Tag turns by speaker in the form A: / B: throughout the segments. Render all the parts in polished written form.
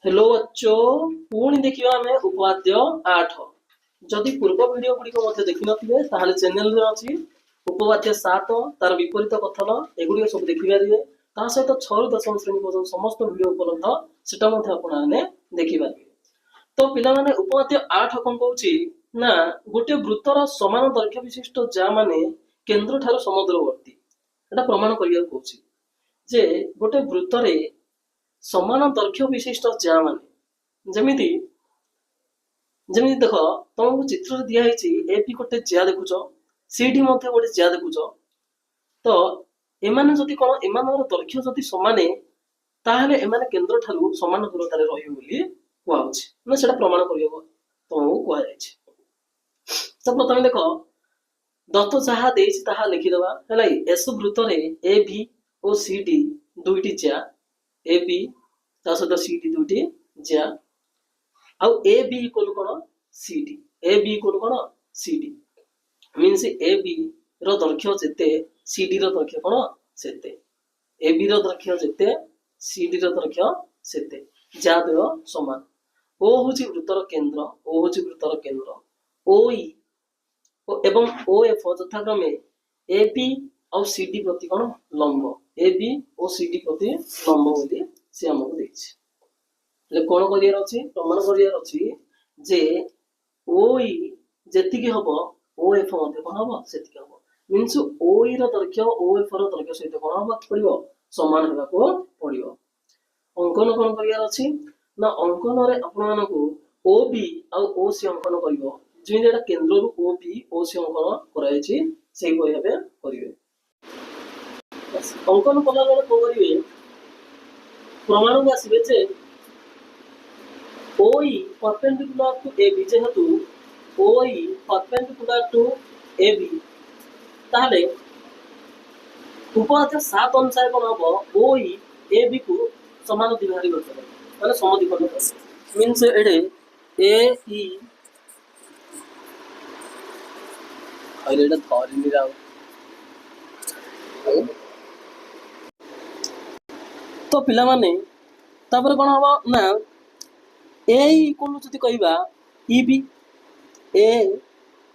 A: Hello बच्चों, पुणी देखिए आम उपाद्य 8। जदि पूर्व वीडियो गुड़िक देखी नथिबे ताहले चैनल रे अछि उपवाद्य 7 तार विपरीत कथन एगुड़ी सब देखिपारे। ता सहित 6 ରୁ 10 श्रेणी पर्यंत समस्त वीडियो उपलब्ध सेटा मध्ये आपण माने देखि पारे। तो पिला माने उपवाद्य 8 कोन कहूची ना गोटे वृत्तर समान दैर्घ्य विशिष्ट जा माने केंद्र ठारो समुद्रवर्ती एटा प्रमाण करिया कहूची जे गोटे वृत्तरे समान दैर्घ्य विशिष्ट ज्या माने जमिति जमिति देख तुमको चित्र दिया है ए पी गोटे ज्या देखुच सी डी मध्य गोटे ज्या देखुच तो एमाने जदि कोन एमानर दैर्घ्य जदि समाने ताहले एमाने केंद्र ठारू समान दूरतारे रहियो बोली कुआ होछि ना सेटा प्रमाण करियो तुमको कुआ जायछि। तो प्रथमे देख दत्त जहा देछि ताहा लिखि देबा हला एस वृत्तरे ए बी और सी डी दुईटी ज्या ए बी ता सहित सी डी दुईटी ज्या आउ ए बी इक्वल कोन C D A B equal कोन C D means A B रो दैर्घ्य जेते सी डी रो दैर्घ्य कोन सेते ए बी रो दैर्घ्य जेते सी डी रो दैर्घ्य सेते ज्या द्वय समान। ओ होची वृत्तर केंद्र ओ होची वृत्तर केंद्र ओ ई एवं ओ एफ यथाक्रमे ए बी और सी डी प्रति कोन लंब ए बी और सी डी प्रति लंब बोली से हमको देछि। ले कोन करियर अछि प्रमाण करियर अछि जे ओ ई जेतिकी हबो ओ एफ मध्ये कोन हबो सेतिकी हबो मींस ओ ई रो दैर्घ्य ओ एफ रो दैर्घ्य सहित कोन हबो पड़िबो समान हेबाको पड़िबो। अंकन कोन करियर अछि ना अंकन रे आपण मानको ओ बी और ओ सी अंकन करिवो जेने एटा केंद्र रु ओ बी ओ सी अंकन कराय छि सेही परि भाबे करिवे। अंकन कला बेले कोन करिवे प्रमाण को आसीबे जे OE perpendicular to AB जेहेतु OE perpendicular to AB ताहले उपवाद्य 7 अनुसार कोन हबो OE AB को समान द्विभाजक करते माने समद्विखंड करते मींस एडे AE आइलेडा धरिनि राव तो पिला माने तापर कोन हबो ना ए इक्वल जदि कहबा ई बी ए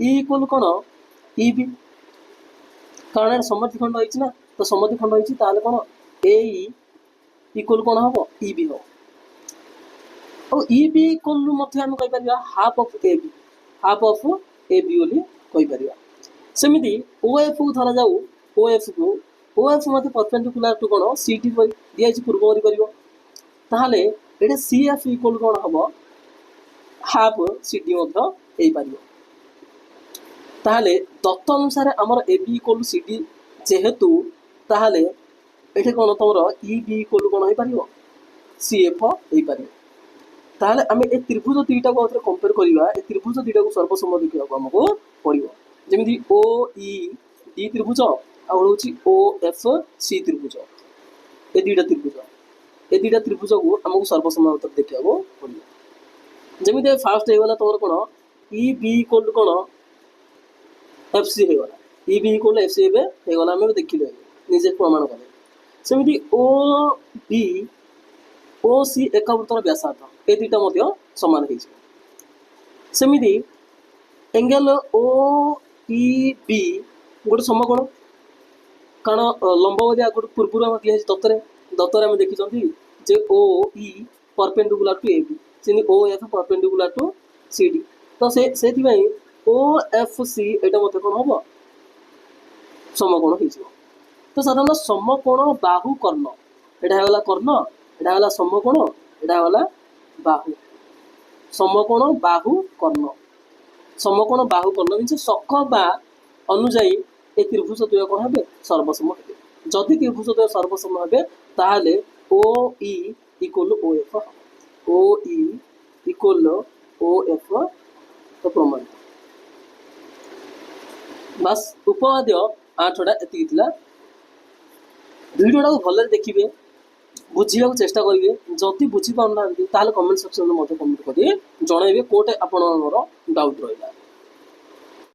A: इक्वल कोन ई बी कारण समद्विखंड होइछि ना तो समद्विखंड होइछि ताले कोन ए इक्वल कोन हबो ई बी हो और ई बी इक्वल मध्ये हम कहि परिबा हाफ ऑफ ए बी ओली कहि परिबा। सेमिति ओ एफ को धरा जाऊ ओ एफ मध्ये परपेंडिकुलर टू कोन सी टी दिया छि पूर्व करि परिबो ताले एटे सी एफ इक्वल कोन हबो हाफ सी डी मध्ये एई परिबो ताले दत्त अनुसार हमर A B equal C D जेहेतु ताले एठे कोन तमरो ई बी इक्वल कोन होई परिबो सी एफ होई परिबो ताले हमें ए त्रिभुज दुईटा को आउथरे कंपेयर करिवा ए त्रिभुज दुईटा को सर्वसम्मत देखिया को हमको पड़िबो जेमिति ओ ई डी त्रिभुज आ होउची ओ एफ सी त्रिभुज ए दुईटा त्रिभुज को हमको सर्वसम्मत देखिया को पड़िबो जेमिति फास्ट हे वाला तमरो कोन ई बी इक्वल कोन एफ सी हे वाला E B equal F C हे वाला हम देखिले निजे प्रमाण करे सेमिति ओ बी ओ सी एकावृत्तर व्यासार्ध ए दुईटा मध्ये समान हे सेमिति एंगल ओ ई बी गोटे समकोण कारण लंबवदी आगुट पूर्व हम दिया दत्तरे हम देखिछंती जे O E perpendicular to A B सेनि O F perpendicular to C D तो सेथि भाई ओ एफ सी एटा मध्ये कोन हबो समकोण हे तो साधारण समकोण बाहु कर्ण एटा होला कर्ण एटा होला समकोण एटा होला बाहु समकोण बाहु कर्ण मींस सख बा अनुजाई ए त्रिभुज द्वय कोन हेबे सर्वसम हेबे जदि त्रिभुज द्वय सर्वसम हेबे ताहाले O E equal O F O E equal O F तो प्रमाण बस उपवाद्य 8टा एति थिला वीडियोटा को भले देखिबे बुझिया को चेष्टा करिवे जति बुझी पाउना ताले कमेंट सेक्शन में मते कमेंट करिए जणाइबे कोटे आपनर डाउट रहला।